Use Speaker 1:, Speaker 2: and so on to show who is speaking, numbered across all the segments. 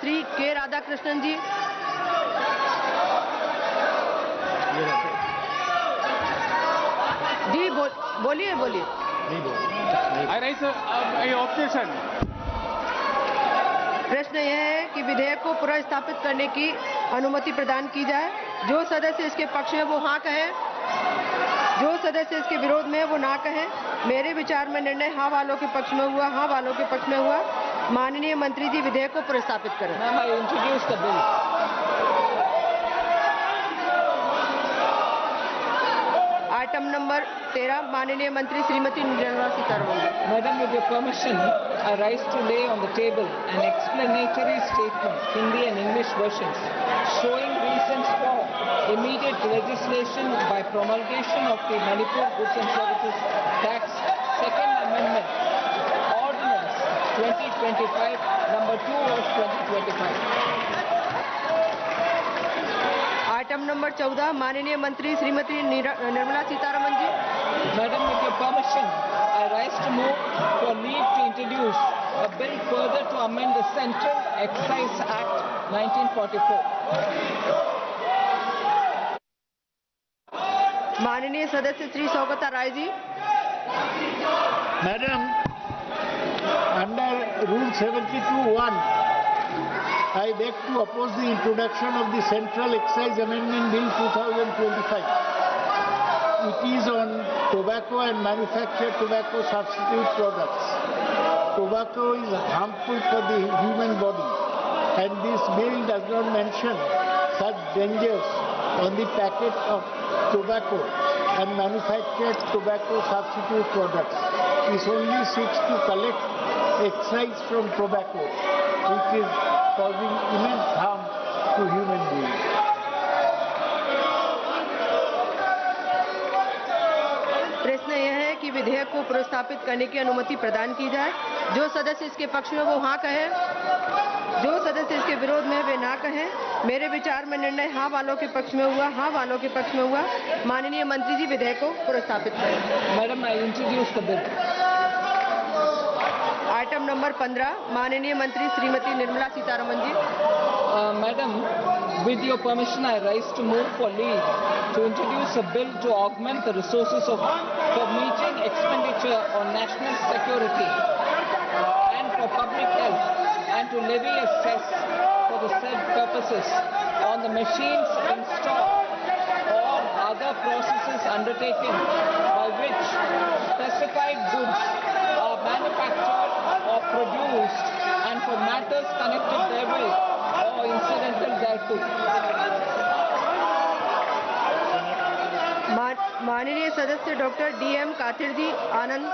Speaker 1: श्री के राधाकृष्णन जी। जी बोलिए बोलिए।
Speaker 2: I raise a objection.
Speaker 1: प्रश्न यह है कि विधेयक को पुनर्स्थापित करने की अनुमति प्रदान की जाए। जो सदस्य इसके पक्ष में वो हाँ कहे, जो सदस्य इसके विरोध में वो ना कहे। मेरे विचार में निर्णय हाँ वालों के पक्ष में हुआ, हाँ वालों के पक्ष में हुआ। माननीय मंत्री जी विधेयक को पुनर्स्थापित करें।
Speaker 3: Ma'am, I introduce the bill.
Speaker 1: Item number 13 माननीय मंत्री Shrimati Nirmala Sitharaman.
Speaker 3: Madam, with your permission, I rise to lay on the table an explanatory statement, Hindi and English versions, showing reasons for immediate legislation by promulgation of the Manipur Goods and Services Tax Second Amendment, Ordinance 2025, number 2 of 2025.
Speaker 1: Item number 14 माननीय मंत्री Shrimati Nirmala Sitharaman ji.
Speaker 3: Madam, with your permission, I rise to move for leave to introduce a bill further to amend the Central Excise Act 1944.
Speaker 1: माननीय सदस्य Shri Saugata Rai ji.
Speaker 4: Madam, under Rule 72(1), I beg to oppose the introduction of the Central Excise Amendment Bill 2025. It is on tobacco and manufactured tobacco substitute products. Tobacco is harmful for the human body, and this bill does not mention such dangers on the packet of tobacco and manufactured tobacco substitute products. It only seeks to collect excise from tobacco, which is causing immense harm to human beings.
Speaker 1: प्रश्न यह है कि विधेयक को पुनर्स्थापित करने की अनुमति प्रदान की जाए। जो सदस्य इसके पक्ष में वो हाँ कहे, जो सदस्य इसके विरोध में वे ना कहें। मेरे विचार में निर्णय हाँ वालों के पक्ष में हुआ, हाँ वालों के पक्ष में हुआ। माननीय मंत्री जी विधेयक को पुनर्स्थापित करें।
Speaker 3: Madam, I introduce the bill.
Speaker 1: Item number 15 माननीय मंत्री Shrimati Nirmala Sitharaman ji.
Speaker 3: Madam, with your permission, I rise to move for leave to introduce a bill to augment the resources for meeting expenditure on national security and for public health, and to levy a cess for the said purposes on the machines installed or other processes undertaken by which specified goods are manufactured or produced, and for matters connected therewith or incidental thereto.
Speaker 1: माननीय सदस्य doctor DM Kathir ji Anand.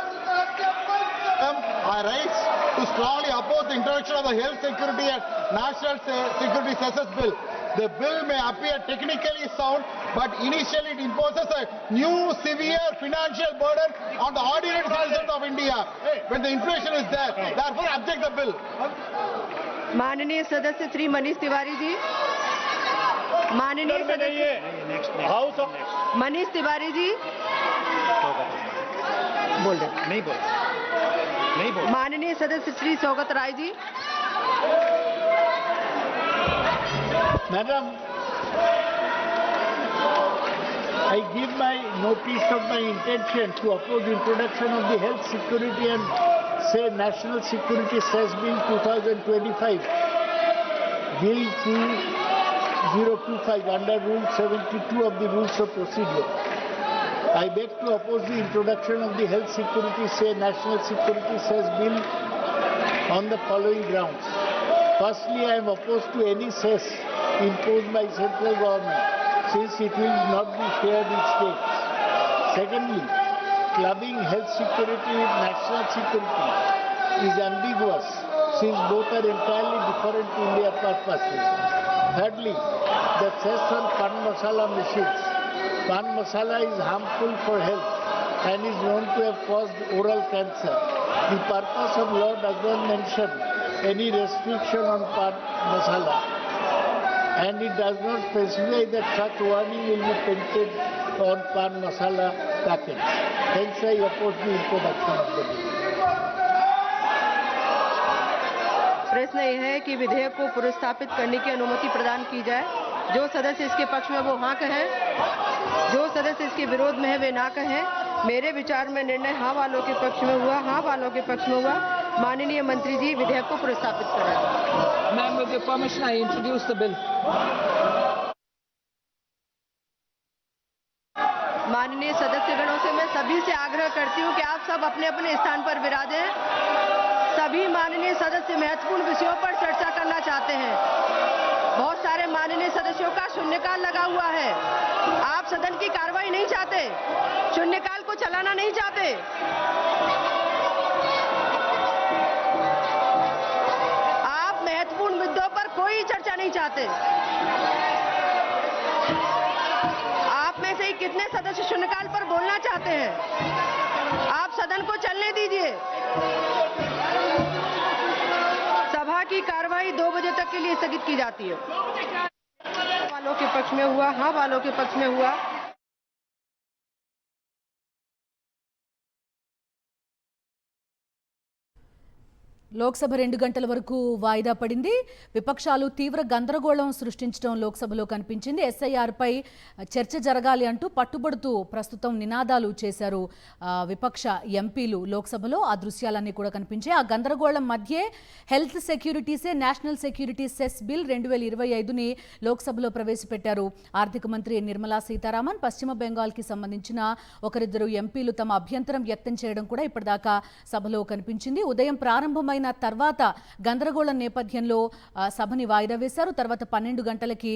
Speaker 5: I rise to strongly oppose the introduction of the Health Security and National Security Cesses Bill. The bill may appear technically sound, but initially it imposes a new severe financial burden on the ordinary citizens of India when the inflation is there. Therefore, object the bill.
Speaker 1: माननीय सदस्य श्री मनीष तिवारी जी। माननीय सदस्य
Speaker 4: house of
Speaker 1: Manish Tiwari ji बोल रहे नहीं बोल। माननीय सदस्य Shri Saugata Rai ji.
Speaker 4: Madam, I give my notice of my intention to oppose the introduction of the Health Security and National Security Cess Bill 2025, Bill 2025 under Rule 72 of the Rules of Procedure. I beg to oppose the introduction of the Health Security National Security Cess Bill on the following grounds. Firstly, I am opposed to any cess imposed by central government, since it will not be shared with states. Secondly, clubbing health security with national security is ambiguous, since both are entirely different in their purposes. Thirdly, the cess on pan masala machines. Pan masala is harmful for health and is known to have caused oral cancer. The purpose of law does not mention any restriction on pan masala, and it does not specify that such warning will be painted on pan masala packets. Hence, I oppose the introduction of the bill.
Speaker 1: प्रश्न यह है कि विधेयक को पुनर्स्थापित करने की अनुमति प्रदान की जाए। जो सदस्य इसके पक्ष में वो हाँ कहें, जो सदस्य इसके विरोध में है वे ना कहें। मेरे विचार में निर्णय हाँ वालों के पक्ष में हुआ, हाँ वालों के पक्ष में हुआ। माननीय मंत्री जी विधेयक को पुनर्स्थापित करें।
Speaker 3: Ma'am, with your permission, I introduce the bill.
Speaker 1: माननीय सदस्यगणों से मैं सभी से आग्रह करती हूं कि आप सब अपने अपने स्थान पर विराजें। सभी माननीय सदस्य महत्वपूर्ण विषयों पर चर्चा करना चाहते हैं। बहुत सारे माननीय सदस्यों का शून्यकाल लगा हुआ है। आप सदन की कार्रवाई नहीं चाहते, शून्यकाल को चलाना नहीं चाहते। आप महत्वपूर्ण मुद्दों पर कोई चर्चा नहीं चाहते। आप में से कितने सदस्य शून्यकाल पर बोलना चाहते हैं? आप सदन को चलने दीजिए। सभा की कार्रवाई 2 बजे तक के लिए स्थगित की जाती है। वालों के पक्ष में हुआ, हाँ वालों के पक्ष में हुआ।
Speaker 6: లోక్సభ 2 గంటల వరకు వాయిదా పడింది. విపక్షాలు తీవ్ర గందరగోళం సృష్టించడం లోక్సభలో కనిపించింది. ఎస్ఐఆర్ పై చర్చ జరగాలి అంటూ పట్టుబడుతూ ప్రస్తుతం నినాదాలు చేశారు విపక్ష ఎంపీలు లోక్సభలో. ఆ దృశ్యాలన్నీ కూడా కనిపించాయి. ఆ గందరగోళం మధ్యే హెల్త్ సెక్యూరిటీసే నేషనల్ సెక్యూరిటీ సెస్ బిల్ 2025ని లోక్సభలో ప్రవేశపెట్టారు ఆర్థిక మంత్రి నిర్మలా సీతారామన్. పశ్చిమ బెంగాల్కి సంబంధించిన ఒకరిద్దరు ఎంపీలు తమ అభ్యంతరం వ్యక్తం చేయడం కూడా ఇప్పటిదాకా సభలో కనిపించింది. ఉదయం ప్రారంభమైన తర్వాత గందరగోళం నేపథ్యంలో సభని వాయిదా వేశారు. తర్వాత 12 గంటలకి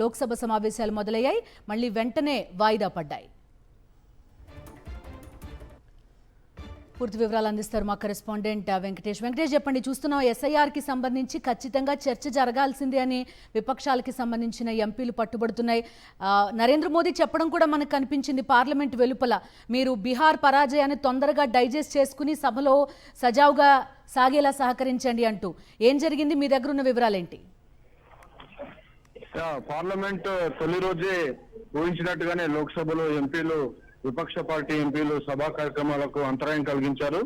Speaker 6: లోక్సభ సమావేశాలు మొదలయ్యాయి. మళ్ళీ వెంటనే వాయిదా పడ్డాయి. పూర్తి వివరాలు అందిస్తారు మా కరెస్పాండెంట్ వెంకటేష్. చెప్పండి, చూస్తున్నాం ఎస్ఐఆర్కి సంబంధించి ఖచ్చితంగా చర్చ జరగాల్సిందే అని విపక్షాలకి సంబంధించిన ఎంపీలు పట్టుబడుతున్నాయి. నరేంద్ర మోదీ చెప్పడం కూడా మనకు కనిపించింది పార్లమెంట్ వెలుపల, మీరు బీహార్ పరాజయాన్ని తొందరగా డైజెస్ట్ చేసుకుని సభలో సజావుగా సాగేలా సహకరించండి అంటూ. ఏం జరిగింది, మీ దగ్గర ఉన్న వివరాలేంటి?
Speaker 7: పార్లమెంట్ తొలి రోజే ఊహించినట్టుగానే లోక్సభలో ఎంపీలు, విపక్ష పార్టీ ఎంపీలు సభా కార్యక్రమాలకు అంతరాయం కలిగించారు.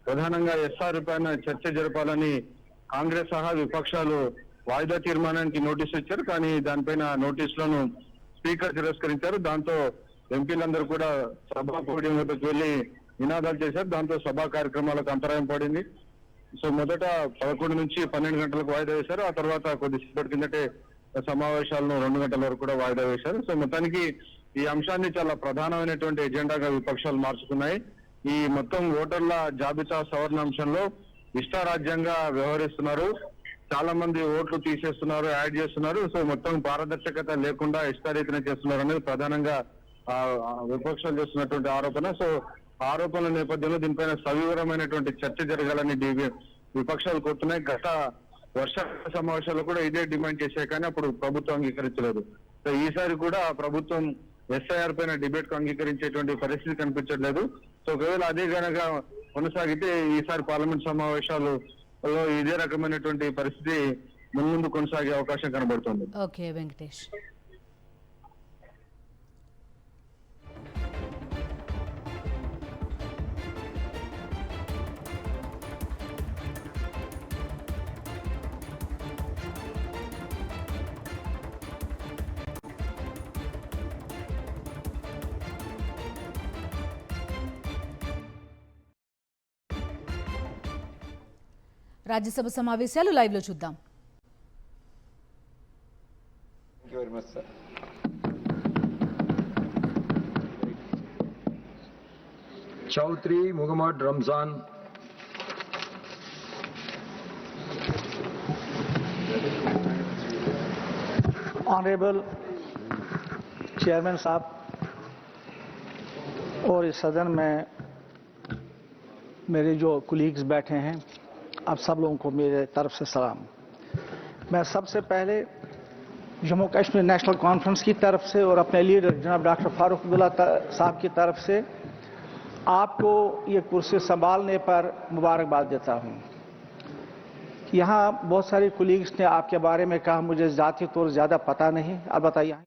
Speaker 7: ప్రధానంగా ఎస్ఆర్ పైన చర్చ జరపాలని కాంగ్రెస్ సహా విపక్షాలు వాయిదా తీర్మానానికి నోటీసు ఇచ్చారు. కానీ దానిపైన నోటీసులను స్పీకర్ తిరస్కరించారు. దాంతో ఎంపీలందరూ కూడా సభా పోడియం వద్దకు వెళ్లి నినాదాలు చేశారు. దాంతో సభా కార్యక్రమాలకు అంతరాయం పడింది. సో మొదట 11 నుంచి 12 గంటలకు వాయిదా వేశారు. ఆ తర్వాత కొద్దిసేపటి కిందటే సమావేశాలను 2 గంటల వరకు కూడా వాయిదా వేశారు. సో మొత్తానికి ఈ అంశాన్ని చాలా ప్రధానమైనటువంటి ఎజెండాగా విపక్షాలు మార్చుకున్నాయి. ఈ మొత్తం ఓటర్ల జాబితా సవరణ అంశంలో ఇష్టారాజ్యంగా వ్యవహరిస్తున్నారు. చాలా మంది ఓట్లు తీసేస్తున్నారు, యాడ్ చేస్తున్నారు. సో మొత్తం పారదర్శకత లేకుండా ఇష్టారీతిన చేస్తున్నారు అనేది ప్రధానంగా విపక్షాలు చేస్తున్నటువంటి ఆరోపణ. సో ఆరోపణల నేపథ్యంలో దీనిపైన సవివరమైనటువంటి చర్చ జరగాలని విపక్షాలు కోరుతున్నాయి. గత వర్షాకాల సమావేశాల్లో కూడా ఇదే డిమాండ్ చేశాయి, కానీ అప్పుడు ప్రభుత్వం అంగీకరించలేదు. సో ఈసారి కూడా ప్రభుత్వం ఎస్ఐఆర్ పైన డిబేట్ కు అంగీకరించేటువంటి పరిస్థితి కనిపించట్లేదు. సో ఒకవేళ అదే గనక కొనసాగితే ఈసారి పార్లమెంట్ సమావేశాలలో ఇదే రకమైనటువంటి పరిస్థితి ముందు కొనసాగే అవకాశం కనబడుతుంది.
Speaker 6: ఓకే వెంకటేష్. రాజ్యసభ సమావేశాలు లైవ్ లో చూద్దాం.
Speaker 8: Thank you very much, sir. Chaudhry Muhammad Ramzan.
Speaker 9: Honourable chairman साहब और इस सदन में मेरे जो कुलीग्स बैठे हैं, आप सब लोगों को मेरे तरफ से सलाम। मैं सबसे पहले जम्मू कश्मीर नेशनल कॉन्फ्रेंस की तरफ से और अपने लीडर जनाब डॉक्टर फारूक अब्दुल्ला साहब की तरफ से आपको ये कुर्सी संभालने पर मुबारकबाद देता हूँ। यहाँ बहुत सारे कुलीग्स ने आपके बारे में कहा, मुझे ज़ाती तौर ज़्यादा पता नहीं, अलबत्ता यहाँ